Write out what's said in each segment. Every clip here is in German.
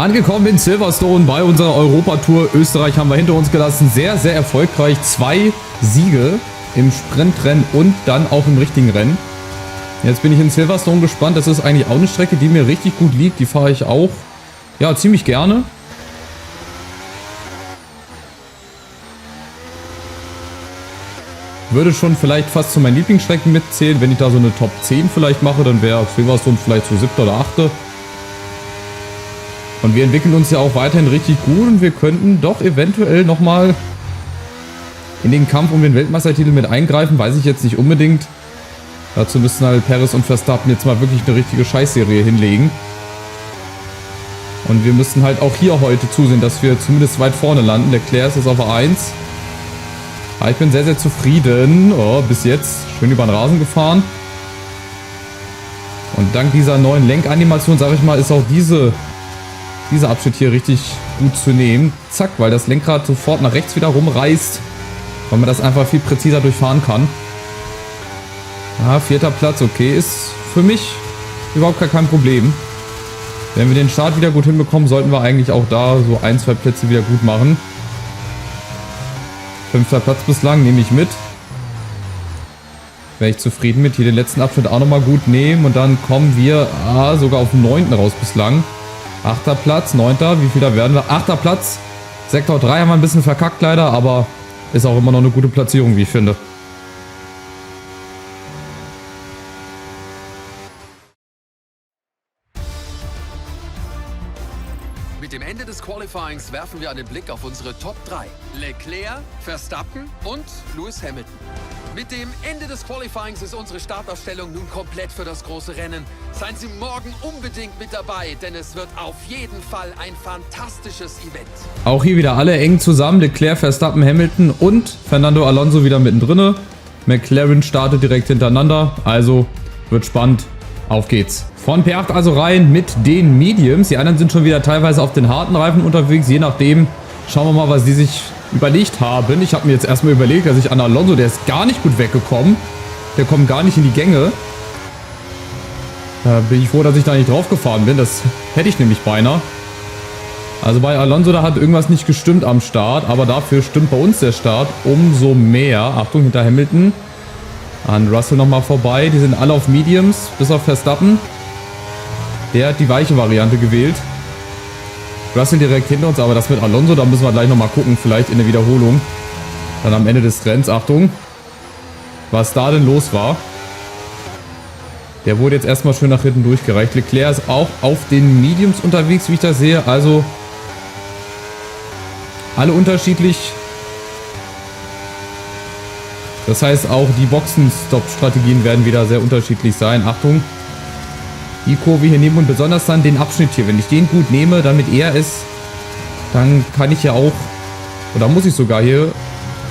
Angekommen in Silverstone bei unserer Europatour. Österreich haben wir hinter uns gelassen. Sehr, sehr erfolgreich. 2 Siege im Sprintrennen und dann auch im richtigen Rennen. Jetzt bin ich in Silverstone gespannt. Das ist eigentlich auch eine Strecke, die mir richtig gut liegt. Die fahre ich auch, ja, ziemlich gerne. Würde schon vielleicht fast zu meinen Lieblingsstrecken mitzählen. Wenn ich da so eine Top 10 vielleicht mache, dann wäre Silverstone vielleicht so 7. oder 8. Und wir entwickeln uns ja auch weiterhin richtig gut und wir könnten doch eventuell nochmal in den Kampf um den Weltmeistertitel mit eingreifen. Weiß ich jetzt nicht unbedingt. Dazu müssen halt Perez und Verstappen jetzt mal wirklich eine richtige Scheißserie hinlegen. Und wir müssen halt auch hier heute zusehen, dass wir zumindest weit vorne landen. Leclerc ist jetzt auf A1. Aber ich bin sehr, sehr zufrieden. Oh, bis jetzt schön über den Rasen gefahren. Und dank dieser neuen Lenkanimation, sage ich mal, ist auch dieser Abschnitt hier richtig gut zu nehmen. Zack, weil das Lenkrad sofort nach rechts wieder rumreißt. Weil man das einfach viel präziser durchfahren kann. Ja, 4. Platz, okay, ist für mich überhaupt gar kein Problem. Wenn wir den Start wieder gut hinbekommen, sollten wir eigentlich auch da so 1, 2 Plätze wieder gut machen. 5. Platz bislang, nehme ich mit. Wäre ich zufrieden mit. Hier den letzten Abschnitt auch nochmal gut nehmen. Und dann kommen wir sogar auf den 9. raus bislang. 8. Platz, 9. Wie viel da werden wir? 8. Platz. Sektor 3 haben wir ein bisschen verkackt leider, aber ist auch immer noch eine gute Platzierung, wie ich finde. Mit dem Ende des Qualifyings werfen wir einen Blick auf unsere Top 3. Leclerc, Verstappen und Lewis Hamilton. Mit dem Ende des Qualifyings ist unsere Startaufstellung nun komplett für das große Rennen. Seien Sie morgen unbedingt mit dabei, denn es wird auf jeden Fall ein fantastisches Event. Auch hier wieder alle eng zusammen. Leclerc, Verstappen, Hamilton und Fernando Alonso wieder mittendrin. McLaren startet direkt hintereinander, also wird spannend. Auf geht's. Von P8 also rein mit den Mediums. Die anderen sind schon wieder teilweise auf den harten Reifen unterwegs, je nachdem. Schauen wir mal, was die sich überlegt haben. Ich habe mir jetzt erstmal überlegt, dass ich an Alonso, der ist gar nicht gut weggekommen. Der kommt gar nicht in die Gänge. Da bin ich froh, dass ich da nicht drauf gefahren bin. Das hätte ich nämlich beinahe. Also bei Alonso, da hat irgendwas nicht gestimmt am Start. Aber dafür stimmt bei uns der Start umso mehr. Achtung, hinter Hamilton. An Russell nochmal vorbei. Die sind alle auf Mediums, bis auf Verstappen. Der hat die weiche Variante gewählt. Russell direkt hinter uns, aber das mit Alonso, da müssen wir gleich nochmal gucken, vielleicht in der Wiederholung. Dann am Ende des Rennens, Achtung, was da denn los war. Der wurde jetzt erstmal schön nach hinten durchgereicht. Leclerc ist auch auf den Mediums unterwegs, wie ich das sehe. Also alle unterschiedlich. Das heißt, auch die Boxenstopp-Strategien werden wieder sehr unterschiedlich sein. Achtung. Die Kurve hier nehmen und besonders dann den Abschnitt hier. Wenn ich den gut nehme, damit er ist, dann kann ich ja auch, oder muss ich sogar hier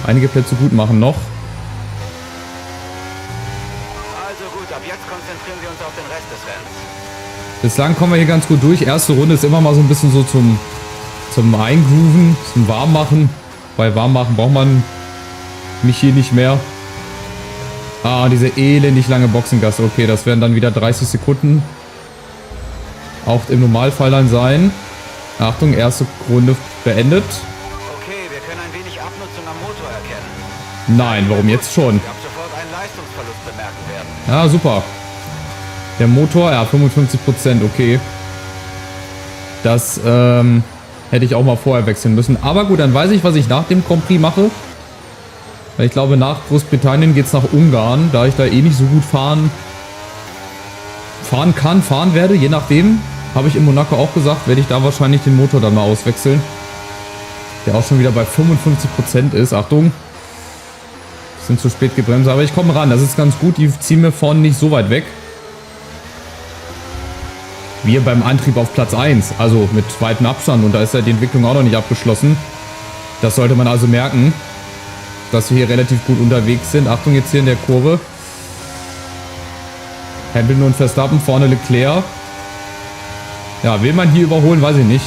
einige Plätze gut machen noch. Also gut, ab jetzt konzentrieren wir uns auf den Rest des Rennens. Bislang kommen wir hier ganz gut durch. Erste Runde ist immer mal so ein bisschen so zum Eingrooven, zum Warmmachen. Bei Warmmachen braucht man mich hier nicht mehr. Diese elendig lange Boxengasse. Okay, das werden dann wieder 30 Sekunden. Auch im Normalfall dann sein. Achtung, erste Runde beendet. Okay, wir können ein wenig Abnutzung am Motor erkennen. Nein, warum jetzt schon? Ich habe sofort einen Leistungsverlust bemerken werden. Ja, super. Der Motor, ja, 55%, okay. Das hätte ich auch mal vorher wechseln müssen. Aber gut, dann weiß ich, was ich nach dem Grand Prix mache. Weil ich glaube, nach Großbritannien geht es nach Ungarn, da ich da eh nicht so gut fahren werde, je nachdem. Habe ich in Monaco auch gesagt, werde ich da wahrscheinlich den Motor dann mal auswechseln. Der auch schon wieder bei 55% ist. Achtung. Sind zu spät gebremst, aber ich komme ran. Das ist ganz gut. Die ziehen mir vorne nicht so weit weg. Wir beim Antrieb auf Platz 1. Also mit weitem Abstand. Und da ist ja die Entwicklung auch noch nicht abgeschlossen. Das sollte man also merken, dass wir hier relativ gut unterwegs sind. Achtung jetzt hier in der Kurve. Hamilton und Verstappen, vorne Leclerc. Ja, will man hier überholen, weiß ich nicht.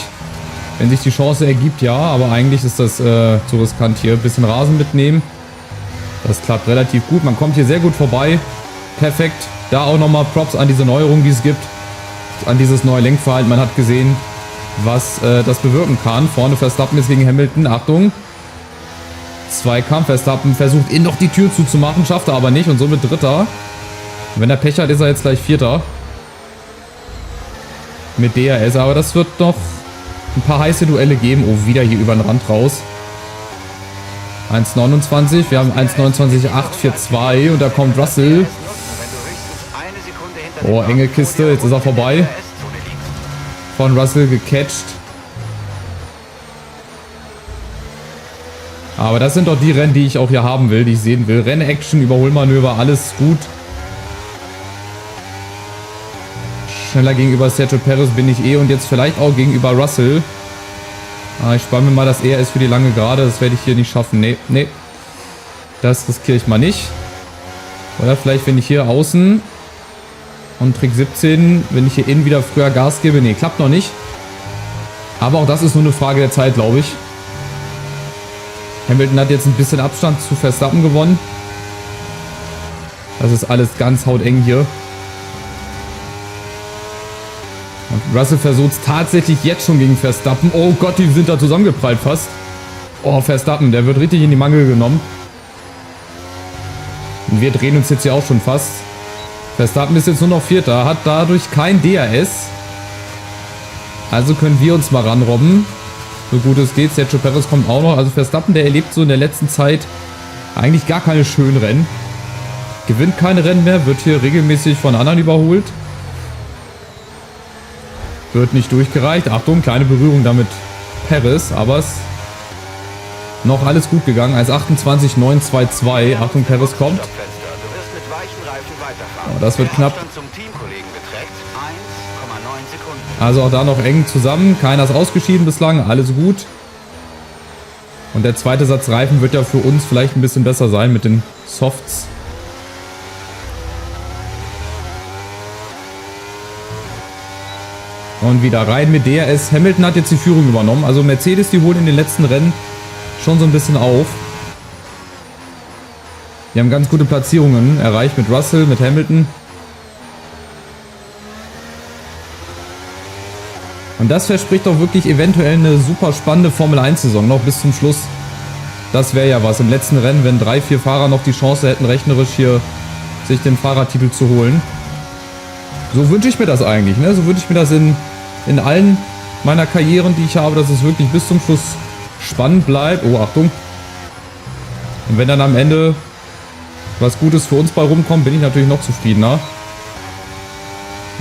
Wenn sich die Chance ergibt, ja. Aber eigentlich ist das zu riskant hier. Ein bisschen Rasen mitnehmen. Das klappt relativ gut. Man kommt hier sehr gut vorbei. Perfekt. Da auch nochmal Props an diese Neuerung, die es gibt. An dieses neue Lenkverhalten. Man hat gesehen, was das bewirken kann. Vorne Verstappen ist gegen Hamilton. Achtung. Zweikampf. Verstappen versucht, ihn noch die Tür zuzumachen, schafft er aber nicht und somit Dritter. Wenn er Pech hat, ist er jetzt gleich Vierter. Mit DRS, aber das wird noch ein paar heiße Duelle geben. Oh, wieder hier über den Rand raus. 1,29. Wir haben 1,29,842 und da kommt Russell. Oh, enge Kiste. Jetzt ist er vorbei. Von Russell gecatcht. Aber das sind doch die Rennen, die ich auch hier haben will, die ich sehen will. Rennaction, Überholmanöver, alles gut. Schneller gegenüber Sergio Perez bin ich und jetzt vielleicht auch gegenüber Russell. Ich spare mir mal das ERS für die lange Gerade. Das werde ich hier nicht schaffen. Nee. Das riskiere ich mal nicht. Oder vielleicht, wenn ich hier außen und Trick 17, wenn ich hier innen wieder früher Gas gebe. Nee, klappt noch nicht. Aber auch das ist nur eine Frage der Zeit, glaube ich. Hamilton hat jetzt ein bisschen Abstand zu Verstappen gewonnen. Das ist alles ganz hauteng hier. Und Russell versucht es tatsächlich jetzt schon gegen Verstappen. Oh Gott, die sind da zusammengeprallt fast. Oh, Verstappen, der wird richtig in die Mangel genommen. Und wir drehen uns jetzt hier auch schon fast. Verstappen ist jetzt nur noch Vierter, hat dadurch kein DRS. Also können wir uns mal ranrobben. So gut es geht. Sergio Perez kommt auch noch. Also Verstappen, der erlebt so in der letzten Zeit eigentlich gar keine schönen Rennen. Gewinnt keine Rennen mehr, wird hier regelmäßig von anderen überholt. Wird nicht durchgereicht. Achtung, kleine Berührung damit Perez, aber es noch alles gut gegangen. 1,28,922. Achtung, Perez kommt. Oh, das wird knapp. Also auch da noch eng zusammen. Keiner ist ausgeschieden bislang. Alles gut. Und der zweite Satz Reifen wird ja für uns vielleicht ein bisschen besser sein mit den Softs. Und wieder rein mit DRS. Hamilton hat jetzt die Führung übernommen. Also Mercedes, die holen in den letzten Rennen schon so ein bisschen auf. Die haben ganz gute Platzierungen erreicht mit Russell, mit Hamilton. Und das verspricht doch wirklich eventuell eine super spannende Formel-1-Saison noch bis zum Schluss. Das wäre ja was im letzten Rennen, wenn 3, 4 Fahrer noch die Chance hätten, rechnerisch hier sich den Fahrertitel zu holen. So wünsche ich mir das eigentlich, ne? So wünsche ich mir das in allen meiner Karrieren, die ich habe, dass es wirklich bis zum Schluss spannend bleibt. Oh, Achtung. Und wenn dann am Ende was Gutes für uns bei rumkommt, bin ich natürlich noch zufriedener.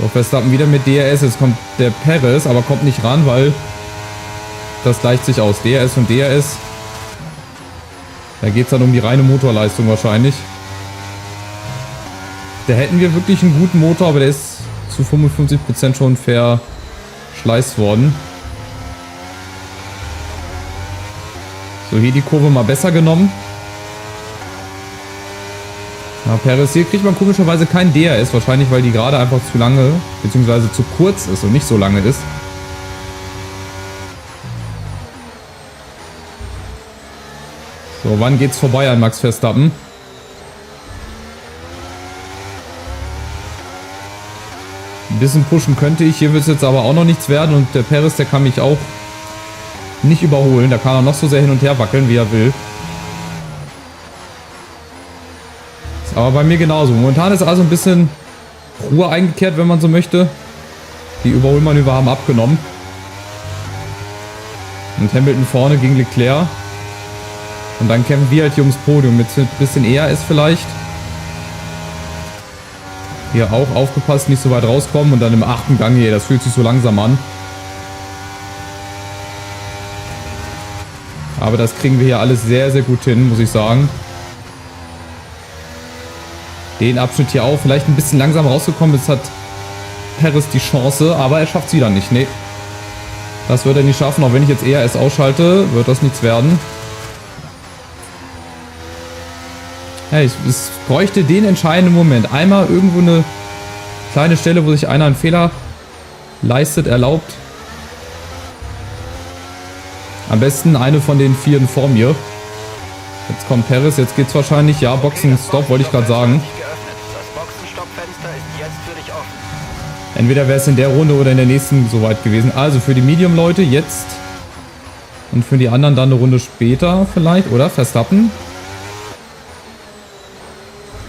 So, Verstappen wieder mit DRS. Jetzt kommt der Perez, aber kommt nicht ran, weil das gleicht sich aus. DRS und DRS. Da geht es dann um die reine Motorleistung wahrscheinlich. Da hätten wir wirklich einen guten Motor, aber der ist zu 55% schon verschleißt worden. So, hier die Kurve mal besser genommen. Ja, Perez, hier kriegt man komischerweise kein DRS, wahrscheinlich weil die gerade einfach zu lange bzw. zu kurz ist und nicht so lange ist. So, wann geht's vorbei an Max Verstappen? Ein bisschen pushen könnte ich, hier wird es jetzt aber auch noch nichts werden und der Perez, der kann mich auch nicht überholen, da kann er noch so sehr hin und her wackeln, wie er will. Aber bei mir genauso. Momentan ist also ein bisschen Ruhe eingekehrt, wenn man so möchte. Die Überholmanöver haben abgenommen. Und Hamilton vorne gegen Leclerc. Und dann kämpfen wir halt hier ums Podium mit ein bisschen ERS vielleicht. Hier auch aufgepasst, nicht so weit rauskommen. Und dann im 8. Gang hier, das fühlt sich so langsam an. Aber das kriegen wir hier alles sehr, sehr gut hin, muss ich sagen. Den Abschnitt hier auch. Vielleicht ein bisschen langsam rausgekommen. Jetzt hat Perez die Chance, aber er schafft es wieder nicht. Nee. Das wird er nicht schaffen. Auch wenn ich jetzt ERS ausschalte, wird das nichts werden. Hey, es bräuchte den entscheidenden Moment. Einmal irgendwo eine kleine Stelle, wo sich einer einen Fehler leistet, erlaubt. Am besten eine von den 4 vor mir. Jetzt kommt Perez, jetzt geht's wahrscheinlich. Ja, Boxen-Stop wollte ich gerade sagen. Entweder wäre es in der Runde oder in der nächsten soweit gewesen. Also für die Medium-Leute jetzt. Und für die anderen dann eine Runde später vielleicht, oder? Verstappen.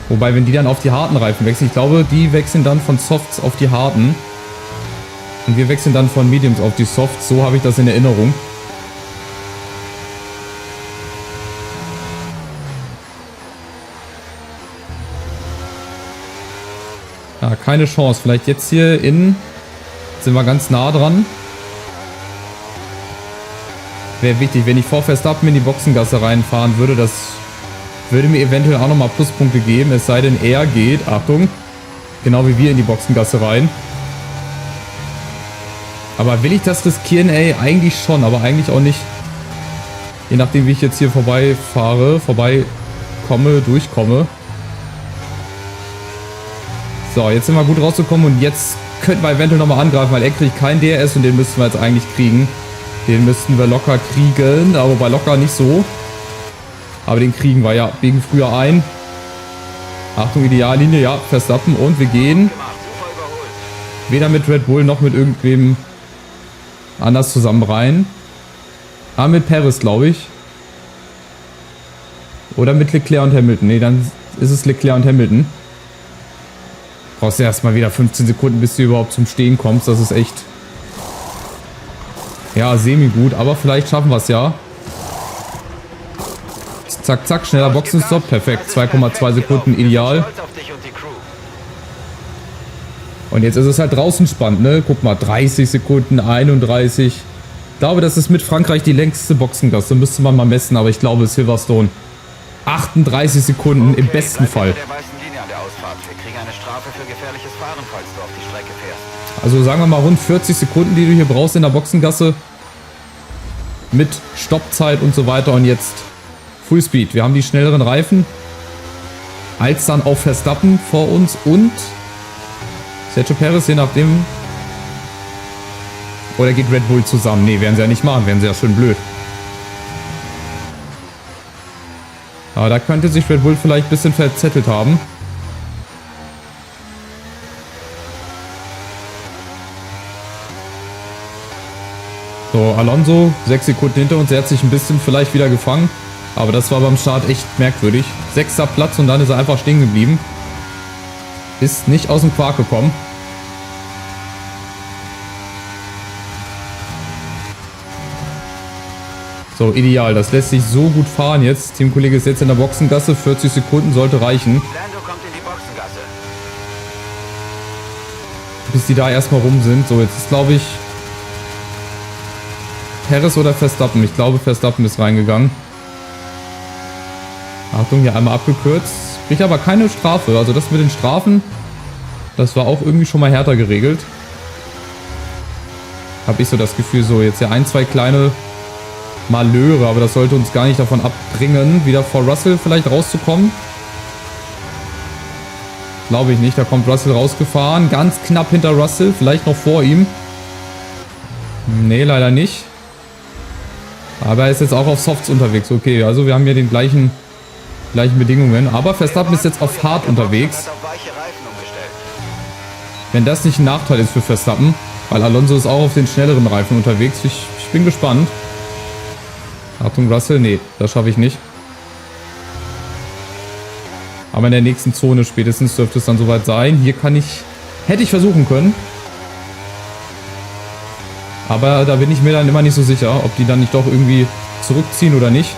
Wobei, wenn die dann auf die harten Reifen wechseln, ich glaube, die wechseln dann von Softs auf die harten. Und wir wechseln dann von Mediums auf die Softs. So habe ich das in Erinnerung. Ja, keine Chance. Vielleicht jetzt hier innen sind wir ganz nah dran. Wäre wichtig, wenn ich vor Verstappen in die Boxengasse reinfahren würde, das würde mir eventuell auch nochmal Pluspunkte geben. Es sei denn, er geht, Achtung, genau wie wir in die Boxengasse rein. Aber will ich das riskieren? Ey, eigentlich schon, aber eigentlich auch nicht. Je nachdem, wie ich jetzt hier vorbeifahre, durchkomme. So, jetzt sind wir gut rausgekommen und jetzt könnten wir eventuell nochmal angreifen, weil er kriegt keinen DRS und den müssten wir jetzt eigentlich kriegen. Den müssten wir locker kriegen, aber bei locker nicht so. Aber den kriegen wir, ja, biegen früher ein. Achtung, Ideallinie, ja, Verstappen und wir gehen weder mit Red Bull noch mit irgendwem anders zusammen rein. Ah, mit Perez, glaube ich. Oder mit Leclerc und Hamilton. Ne, dann ist es Leclerc und Hamilton. Brauchst du erstmal wieder 15 Sekunden, bis du überhaupt zum Stehen kommst. Das ist echt... Ja, semi-gut, aber vielleicht schaffen wir es ja. Zack, zack, schneller Boxenstopp. Perfekt, 2,2 Sekunden, ideal. Und jetzt ist es halt draußen spannend, ne? Guck mal, 30 Sekunden, 31. Ich glaube, das ist mit Frankreich die längste Boxengasse. Müsste man mal messen, aber ich glaube, Silverstone 38 Sekunden im besten Fall. Also sagen wir mal rund 40 Sekunden, die du hier brauchst in der Boxengasse. Mit Stoppzeit und so weiter. Und jetzt Fullspeed. Wir haben die schnelleren Reifen. Als dann auch Verstappen vor uns und Sergio Perez, je nachdem. Oder geht Red Bull zusammen? Ne, werden sie ja nicht machen. Wären sie ja schön blöd. Aber da könnte sich Red Bull vielleicht ein bisschen verzettelt haben. So, Alonso, 6 Sekunden hinter uns. Er hat sich ein bisschen vielleicht wieder gefangen. Aber das war beim Start echt merkwürdig. 6. Platz und dann ist er einfach stehen geblieben. Ist nicht aus dem Quark gekommen. So, ideal. Das lässt sich so gut fahren jetzt. Teamkollege ist jetzt in der Boxengasse. 40 Sekunden sollte reichen. Lando kommt in die Boxengasse. Bis die da erstmal rum sind. So, jetzt ist, glaube ich, Perez oder Verstappen. Ich glaube, Verstappen ist reingegangen. Achtung, hier einmal abgekürzt. Kriegt aber keine Strafe. Also das mit den Strafen, das war auch irgendwie schon mal härter geregelt. Habe ich so das Gefühl. So, jetzt ja 1, 2 kleine Malheure. Aber das sollte uns gar nicht davon abbringen, wieder vor Russell vielleicht rauszukommen. Glaube ich nicht. Da kommt Russell rausgefahren. Ganz knapp hinter Russell. Vielleicht noch vor ihm. Nee, leider nicht. Aber er ist jetzt auch auf Softs unterwegs. Okay, also wir haben hier den gleichen Bedingungen. Aber Verstappen ist jetzt auf Hard unterwegs. Wenn das nicht ein Nachteil ist für Verstappen, weil Alonso ist auch auf den schnelleren Reifen unterwegs. Ich bin gespannt. Achtung, Russell. Nee, das schaffe ich nicht. Aber in der nächsten Zone spätestens dürfte es dann soweit sein. Hier hätte ich versuchen können. Aber da bin ich mir dann immer nicht so sicher, ob die dann nicht doch irgendwie zurückziehen oder nicht.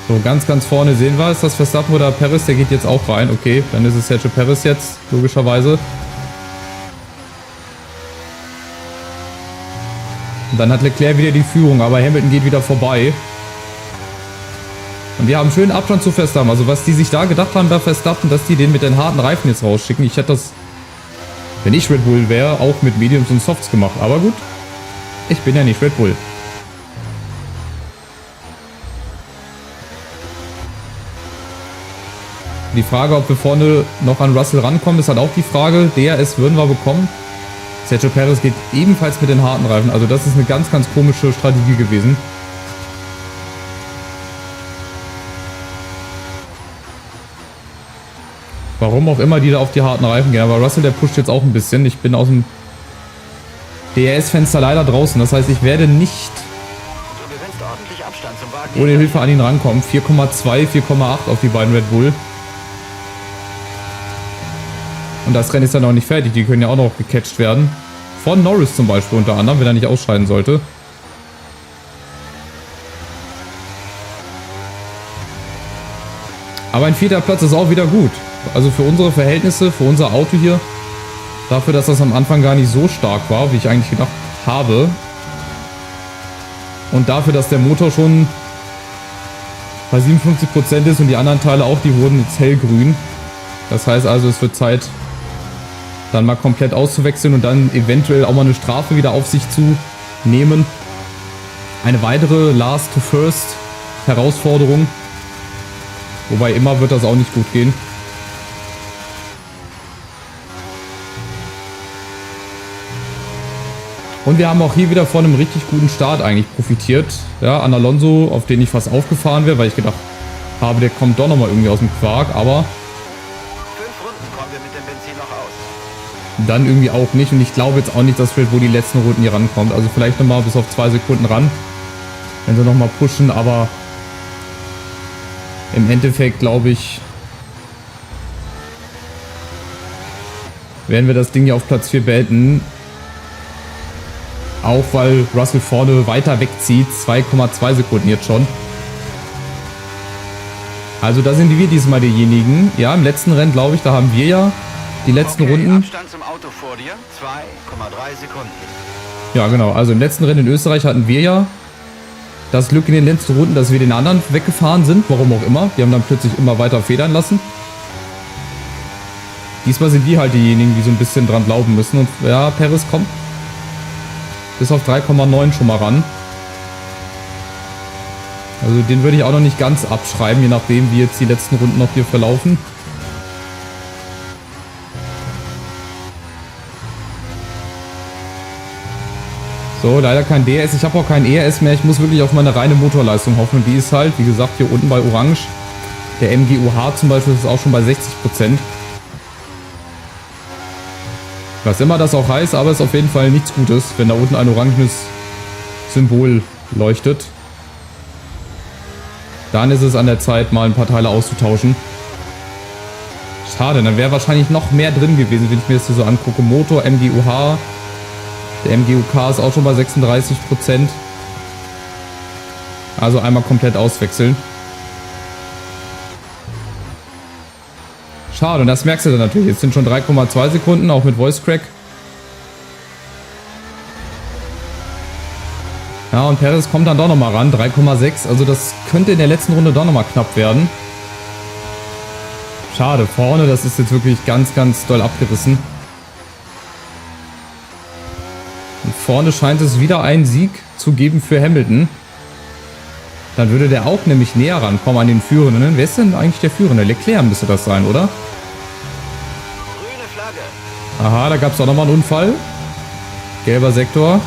So, ganz, ganz vorne sehen wir, ist das Verstappen oder Perez, der geht jetzt auch rein. Okay, dann ist es Sergio Perez jetzt, logischerweise. Und dann hat Leclerc wieder die Führung, aber Hamilton geht wieder vorbei. Und wir haben schönen Abstand zu Verstappen. Also was die sich da gedacht haben bei Verstappen, dass die den mit den harten Reifen jetzt rausschicken. Ich hätte das, wenn ich Red Bull wäre, auch mit Mediums und Softs gemacht. Aber gut, ich bin ja nicht Red Bull. Die Frage, ob wir vorne noch an Russell rankommen, ist halt auch die Frage. DRS würden wir bekommen. Sergio Perez geht ebenfalls mit den harten Reifen. Also das ist eine ganz, ganz komische Strategie gewesen. Warum auch immer die da auf die harten Reifen gehen. Aber Russell, der pusht jetzt auch ein bisschen. Ich bin aus dem DRS-Fenster leider draußen. Das heißt, ich werde nicht Du gewinnst ordentlich Abstand zum Wagen. ohne Hilfe an ihn rankommen. 4,2, 4,8 auf die beiden Red Bull. Und das Rennen ist dann noch nicht fertig. Die können ja auch noch gecatcht werden. Von Norris zum Beispiel unter anderem, wenn er nicht ausscheiden sollte. Aber ein 4. Platz ist auch wieder gut. Also für unsere Verhältnisse, für unser Auto hier. Dafür, dass das am Anfang gar nicht so stark war, wie ich eigentlich gedacht habe. Und dafür, dass der Motor schon bei 57% ist und die anderen Teile auch, die wurden jetzt hellgrün. Das heißt also, es wird Zeit, dann mal komplett auszuwechseln und dann eventuell auch mal eine Strafe wieder auf sich zu nehmen. Eine weitere Last-to-First-Herausforderung. Wobei immer wird das auch nicht gut gehen. Und wir haben auch hier wieder von einem richtig guten Start eigentlich profitiert. Ja, an Alonso, auf den ich fast aufgefahren wäre, weil ich gedacht habe, der kommt doch nochmal irgendwie aus dem Quark. Aber 5 Runden kommen wir mit dem Benzin noch aus. dann irgendwie auch nicht. Und ich glaube jetzt auch nicht, dass Red Bull die letzten Runden hier rankommt. Also vielleicht nochmal bis auf 2 Sekunden ran, wenn sie nochmal pushen. Aber im Endeffekt, glaube ich, werden wir das Ding hier auf Platz 4 beenden. Auch weil Russell vorne weiter wegzieht. 2,2 Sekunden jetzt schon. Also da sind wir diesmal diejenigen. Ja, im letzten Rennen, glaube ich, da haben wir ja die letzten Runden. Abstand zum Auto vor dir, 2,3 Sekunden. Ja, genau. Also im letzten Rennen in Österreich hatten wir ja das Glück in den letzten Runden, dass wir den anderen weggefahren sind. Warum auch immer. Die haben dann plötzlich immer weiter federn lassen. Diesmal sind wir halt diejenigen, die so ein bisschen dran glauben müssen. Und ja, Perez kommt bis auf 3,9 schon mal ran. Also den würde ich auch noch nicht ganz abschreiben, je nachdem wie jetzt die letzten Runden noch hier verlaufen. So, leider kein DRS. Ich habe auch kein ERS mehr. Ich muss wirklich auf meine reine Motorleistung hoffen. Und die ist halt, wie gesagt, hier unten bei Orange. Der MGUH zum Beispiel ist auch schon bei 60%. Was immer das auch heißt, aber es ist auf jeden Fall nichts Gutes, wenn da unten ein orangenes Symbol leuchtet. Dann ist es an der Zeit, mal ein paar Teile auszutauschen. Schade, dann wäre wahrscheinlich noch mehr drin gewesen, wenn ich mir das hier so angucke. Motor, MGUH. Der MGUK ist auch schon bei 36%. Also einmal komplett auswechseln. Schade, und das merkst du dann natürlich. Jetzt sind schon 3,2 Sekunden, auch mit Voice Crack. Ja, und Perez kommt dann doch nochmal ran, 3,6. Also das könnte in der letzten Runde doch nochmal knapp werden. Schade, vorne, das ist jetzt wirklich ganz, ganz doll abgerissen. Und vorne scheint es wieder einen Sieg zu geben für Hamilton. Dann würde der auch nämlich näher rankommen an den Führenden. Wer ist denn eigentlich der Führende? Leclerc müsste das sein, oder? Grüne Flagge. Aha, da gab es auch nochmal einen Unfall. Gelber Sektor.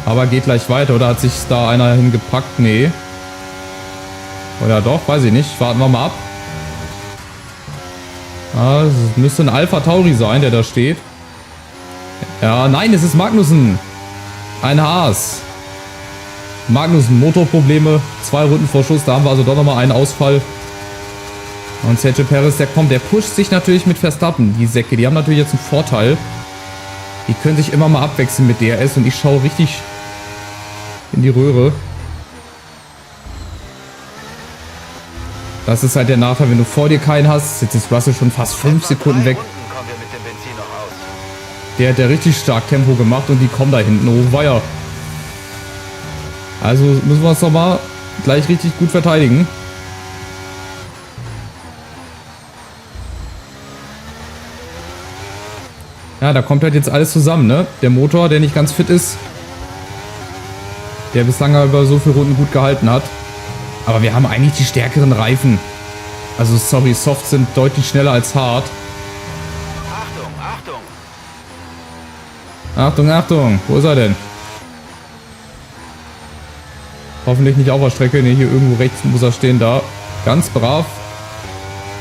Aber geht gleich weiter, oder hat sich da einer hingepackt? Nee. Oder doch? Weiß ich nicht. Warten wir mal ab. Ah, es müsste ein Alpha Tauri sein, der da steht. Ja, nein, es ist Magnussen. Ein Haas. Magnussen, Motorprobleme. 2 Runden vor Schluss, da haben wir also doch nochmal einen Ausfall. Und Sergio Perez, der kommt, der pusht sich natürlich mit Verstappen. Die Säcke, die haben natürlich jetzt einen Vorteil. Die können sich immer mal abwechseln mit DRS und ich schaue richtig in die Röhre. Das ist halt der Nachteil, wenn du vor dir keinen hast. Jetzt ist Russell schon fast 5 Sekunden weg. Runden kommen wir mit dem Benzin noch aus. Der hat ja richtig stark Tempo gemacht und die kommen da hinten. Oh weia. Also müssen wir uns doch mal gleich richtig gut verteidigen. Ja, da kommt halt jetzt alles zusammen, ne? Der Motor, der nicht ganz fit ist. Der bislang über so viele Runden gut gehalten hat. Aber wir haben eigentlich die stärkeren Reifen. Also sorry, Soft sind deutlich schneller als Hard. Achtung, Achtung. Achtung, Achtung. Wo ist er denn? Hoffentlich nicht auf der Strecke. Ne, hier irgendwo rechts muss er stehen. Da. Ganz brav.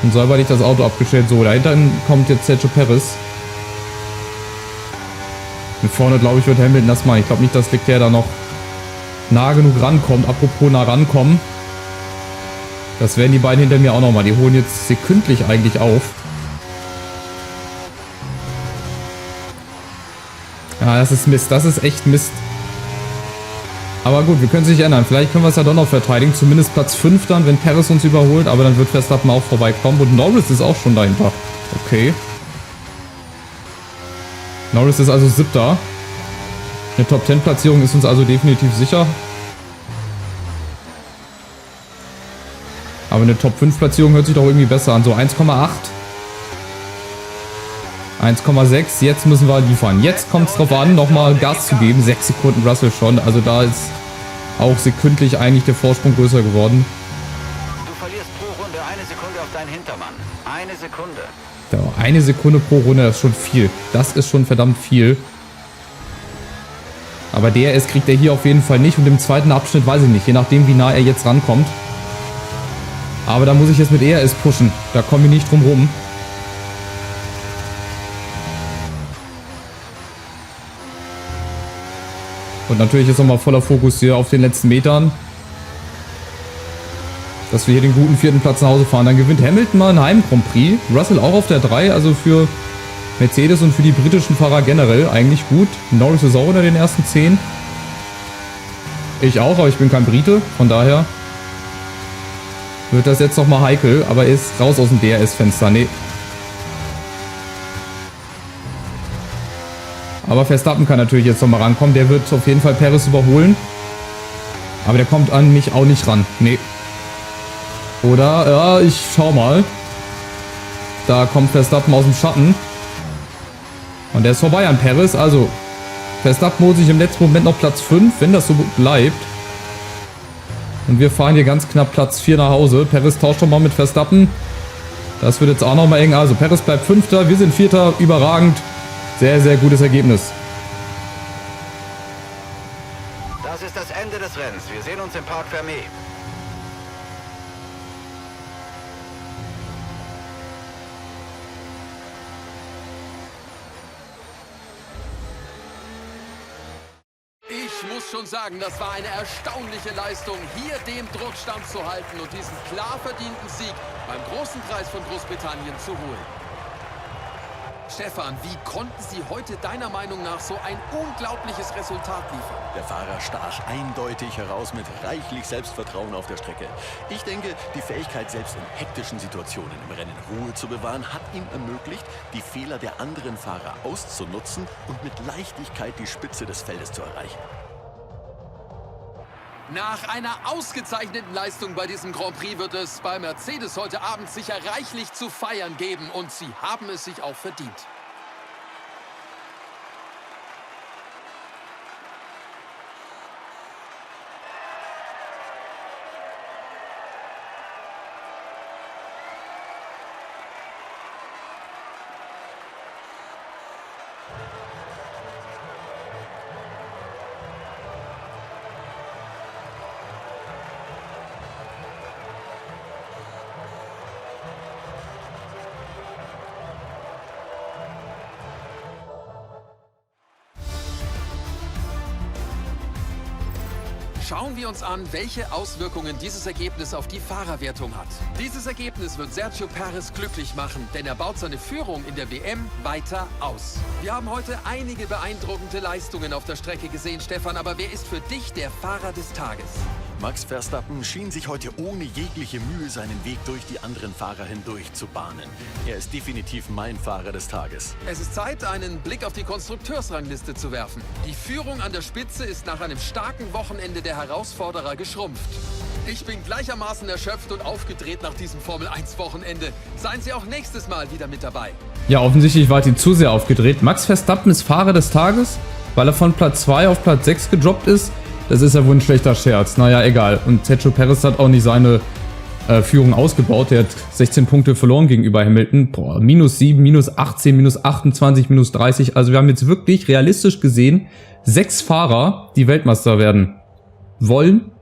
Und säuberlich das Auto abgestellt. So, dahinter kommt jetzt Sergio Perez. Und vorne, glaube ich, wird Hamilton das machen. Ich glaube nicht, dass Leclerc da noch nah genug rankommt. Apropos nah rankommen. Das werden die beiden hinter mir auch nochmal. Die holen jetzt sekündlich eigentlich auf. Ja, das ist Mist. Das ist echt Mist. Aber gut, wir können es nicht ändern. Vielleicht können wir es ja doch noch verteidigen. Zumindest Platz 5 dann, wenn Perez uns überholt. Aber dann wird Verstappen auch vorbeikommen. Und Norris ist auch schon dahinter. Okay. Norris ist also 7. Eine Top-10-Platzierung ist uns also definitiv sicher. Aber eine Top-5-Platzierung hört sich doch irgendwie besser an. So 1,8. 1,6. Jetzt müssen wir liefern. Jetzt kommt es drauf an, nochmal Gas zu geben. 6 Sekunden Russell schon. Also da ist auch sekündlich eigentlich der Vorsprung größer geworden. Du verlierst pro Runde 1 Sekunde auf deinen Hintermann. 1 Sekunde. Ja, 1 Sekunde pro Runde, das ist schon viel. Das ist schon verdammt viel. Aber DRS kriegt er hier auf jeden Fall nicht. Und im zweiten Abschnitt weiß ich nicht. Je nachdem, wie nah er jetzt rankommt. Aber da muss ich jetzt mit ERS pushen. Da kommen wir nicht drum rum. Und natürlich ist nochmal voller Fokus hier auf den letzten Metern. Dass wir hier den guten 4. Platz nach Hause fahren. Dann gewinnt Hamilton mal einen Heim-Grand Prix. Russell auch auf der 3. Also für Mercedes und für die britischen Fahrer generell eigentlich gut. Norris ist auch unter den ersten 10. Ich auch, aber ich bin kein Brite. Von daher wird das jetzt nochmal heikel. Aber er ist raus aus dem DRS-Fenster. Nee. Aber Verstappen kann natürlich jetzt nochmal rankommen. Der wird auf jeden Fall Perez überholen. Aber der kommt an mich auch nicht ran. Nee. Oder, ja, ich schau mal. Da kommt Verstappen aus dem Schatten. Und der ist vorbei an Perez. Also, Verstappen holt sich im letzten Moment noch Platz 5, wenn das so bleibt. Und wir fahren hier ganz knapp Platz 4 nach Hause. Perez tauscht doch mal mit Verstappen. Das wird jetzt auch nochmal eng. Also, Perez bleibt 5. Wir sind 4. Überragend. Sehr, sehr gutes Ergebnis. Das ist das Ende des Rennens. Wir sehen uns im Parc Fermé. Ich muss schon sagen, das war eine erstaunliche Leistung, hier dem Druck standzuhalten und diesen klar verdienten Sieg beim großen Preis von Großbritannien zu holen. Stefan, wie konnten Sie heute deiner Meinung nach so ein unglaubliches Resultat liefern? Der Fahrer stach eindeutig heraus mit reichlich Selbstvertrauen auf der Strecke. Ich denke, die Fähigkeit, selbst in hektischen Situationen im Rennen Ruhe zu bewahren, hat ihm ermöglicht, die Fehler der anderen Fahrer auszunutzen und mit Leichtigkeit die Spitze des Feldes zu erreichen. Nach einer ausgezeichneten Leistung bei diesem Grand Prix wird es bei Mercedes heute Abend sicher reichlich zu feiern geben und sie haben es sich auch verdient. Schauen wir uns an, welche Auswirkungen dieses Ergebnis auf die Fahrerwertung hat. Dieses Ergebnis wird Sergio Perez glücklich machen, denn er baut seine Führung in der WM weiter aus. Wir haben heute einige beeindruckende Leistungen auf der Strecke gesehen, Stefan, aber wer ist für dich der Fahrer des Tages? Max Verstappen schien sich heute ohne jegliche Mühe seinen Weg durch die anderen Fahrer hindurch zu bahnen. Er ist definitiv mein Fahrer des Tages. Es ist Zeit, einen Blick auf die Konstrukteursrangliste zu werfen. Die Führung an der Spitze ist nach einem starken Wochenende der Herausforderer geschrumpft. Ich bin gleichermaßen erschöpft und aufgedreht nach diesem Formel-1-Wochenende. Seien Sie auch nächstes Mal wieder mit dabei. Ja, offensichtlich war die zu sehr aufgedreht. Max Verstappen ist Fahrer des Tages, weil er von Platz 2 auf Platz 6 gedroppt ist. Das ist ja wohl ein schlechter Scherz. Naja, egal. Und Sergio Perez hat auch nicht seine Führung ausgebaut. Der hat 16 Punkte verloren gegenüber Hamilton. Boah, -7, -18, -28, -30. Also wir haben jetzt wirklich realistisch gesehen 6 Fahrer, die Weltmeister werden wollen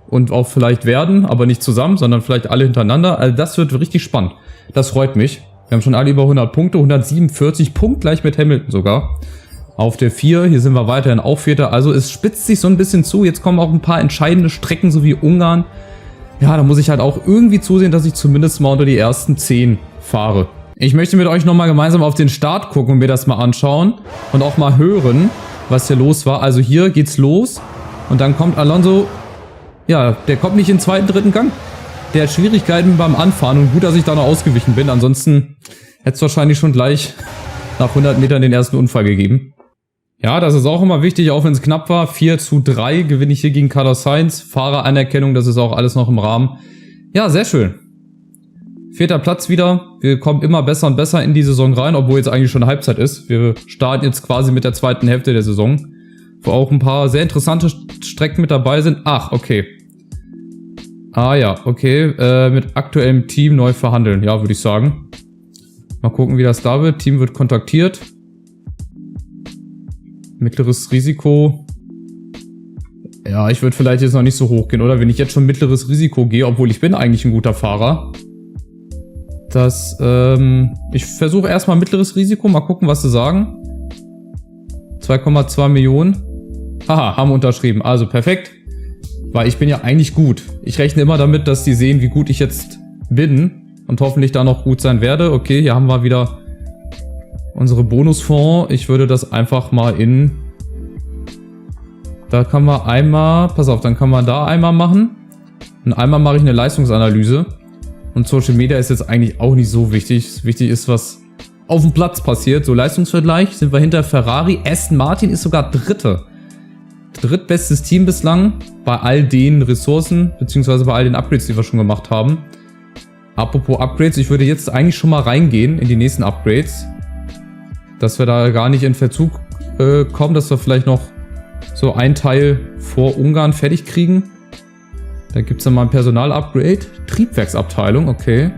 und auch vielleicht werden, aber nicht zusammen, sondern vielleicht alle hintereinander. Also das wird richtig spannend. Das freut mich. Wir haben schon alle über 100 Punkte, 147, punktgleich mit Hamilton sogar. Auf der 4, hier sind wir weiterhin auch Vierter. Also es spitzt sich so ein bisschen zu. Jetzt kommen auch ein paar entscheidende Strecken, so wie Ungarn. Ja, da muss ich halt auch irgendwie zusehen, dass ich zumindest mal unter die ersten 10 fahre. Ich möchte mit euch nochmal gemeinsam auf den Start gucken und mir das mal anschauen. Und auch mal hören, was hier los war. Also hier geht's los. Und dann kommt Alonso. Ja, der kommt nicht in den zweiten, dritten Gang. Der hat Schwierigkeiten beim Anfahren. Und gut, dass ich da noch ausgewichen bin. Ansonsten hätte es wahrscheinlich schon gleich nach 100 Metern den ersten Unfall gegeben. Ja, das ist auch immer wichtig, auch wenn es knapp war. 4:3 gewinne ich hier gegen Carlos Sainz. Fahreranerkennung, das ist auch alles noch im Rahmen. Ja, sehr schön. 4. Platz wieder. Wir kommen immer besser und besser in die Saison rein, obwohl jetzt eigentlich schon Halbzeit ist. Wir starten jetzt quasi mit der zweiten Hälfte der Saison, wo auch ein paar sehr interessante Strecken mit dabei sind. Ach, okay. Ah ja, okay. Mit aktuellem Team neu verhandeln, ja, würde ich sagen. Mal gucken, wie das da wird. Team wird kontaktiert. Mittleres Risiko. Ja, ich würde vielleicht jetzt noch nicht so hoch gehen, oder? Wenn ich jetzt schon mittleres Risiko gehe, obwohl ich bin eigentlich ein guter Fahrer. Ich versuche erstmal mittleres Risiko. Mal gucken, was sie sagen. 2,2 Millionen. Haha, haben unterschrieben. Also perfekt. Weil ich bin ja eigentlich gut. Ich rechne immer damit, dass die sehen, wie gut ich jetzt bin. Und hoffentlich da noch gut sein werde. Okay, hier haben wir wieder unsere Bonusfonds. Ich würde das einfach mal in... Da kann man einmal... Pass auf, dann kann man da einmal machen. Und einmal mache ich eine Leistungsanalyse. Und Social Media ist jetzt eigentlich auch nicht so wichtig. Wichtig ist, was auf dem Platz passiert. So, Leistungsvergleich sind wir hinter Ferrari. Aston Martin ist sogar Dritte. Drittbestes Team bislang bei all den Ressourcen, beziehungsweise bei all den Upgrades, die wir schon gemacht haben. Apropos Upgrades, ich würde jetzt eigentlich schon mal reingehen in die nächsten Upgrades. Dass wir da gar nicht in Verzug kommen, dass wir vielleicht noch so ein Teil vor Ungarn fertig kriegen. Da gibt es dann mal ein Personal-Upgrade. Triebwerksabteilung, okay.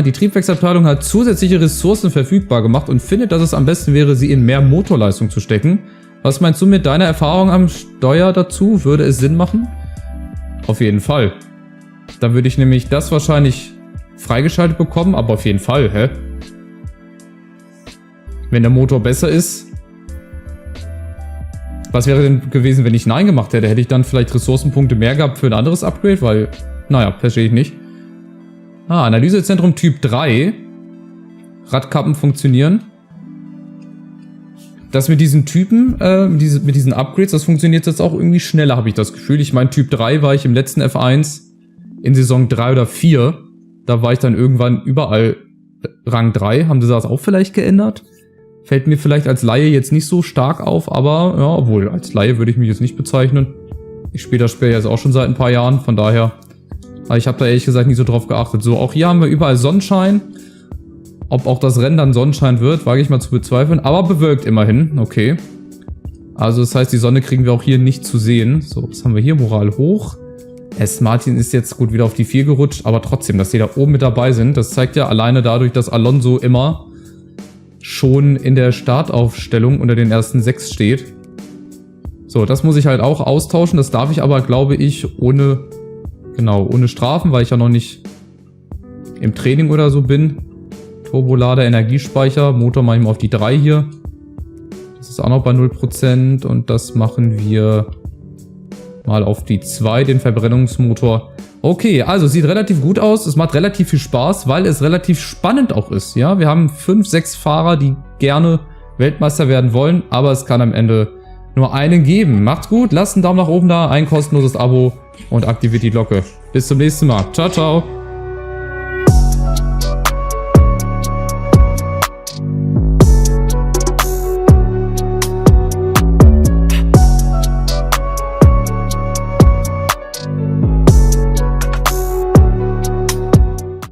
Die Triebwerksabteilung hat zusätzliche Ressourcen verfügbar gemacht und findet, dass es am besten wäre, sie in mehr Motorleistung zu stecken. Was meinst du mit deiner Erfahrung am Steuer dazu? Würde es Sinn machen? Auf jeden Fall. Da würde ich nämlich das wahrscheinlich freigeschaltet bekommen, aber auf jeden Fall, hä? Wenn der Motor besser ist. Was wäre denn gewesen, wenn ich Nein gemacht hätte? Hätte ich dann vielleicht Ressourcenpunkte mehr gehabt für ein anderes Upgrade? Weil, naja, verstehe ich nicht. Analysezentrum Typ 3. Radkappen funktionieren. Das mit diesen Typen, mit diesen Upgrades, das funktioniert jetzt auch irgendwie schneller, habe ich das Gefühl. Ich meine, Typ 3 war ich im letzten F1 in Saison 3 oder 4. Da war ich dann irgendwann überall Rang 3. Haben sie das auch vielleicht geändert? Fällt mir vielleicht als Laie jetzt nicht so stark auf, aber ja, obwohl, als Laie würde ich mich jetzt nicht bezeichnen. Ich spiele das Spiel jetzt auch schon seit ein paar Jahren, von daher. Aber ich habe da ehrlich gesagt nicht so drauf geachtet. So, auch hier haben wir überall Sonnenschein. Ob auch das Rennen dann Sonnenschein wird, wage ich mal zu bezweifeln. Aber bewölkt immerhin, okay. Also das heißt, die Sonne kriegen wir auch hier nicht zu sehen. So, was haben wir hier? Moral hoch. Aston Martin ist jetzt gut wieder auf die 4 gerutscht, aber trotzdem, dass die da oben mit dabei sind, das zeigt ja alleine dadurch, dass Alonso immer schon in der Startaufstellung unter den ersten 6 steht. So, das muss ich halt auch austauschen. Das darf ich aber, glaube ich, ohne Strafen, weil ich ja noch nicht im Training oder so bin. Turbolader, Energiespeicher, Motor mache ich mal auf die 3 hier. Das ist auch noch bei 0% und das machen wir mal auf die 2, den Verbrennungsmotor. Okay, also sieht relativ gut aus. Es macht relativ viel Spaß, weil es relativ spannend auch ist. Ja, wir haben 5, 6 Fahrer, die gerne Weltmeister werden wollen, aber es kann am Ende nur einen geben. Macht's gut, lasst einen Daumen nach oben da, ein kostenloses Abo und aktiviert die Glocke. Bis zum nächsten Mal. Ciao, ciao.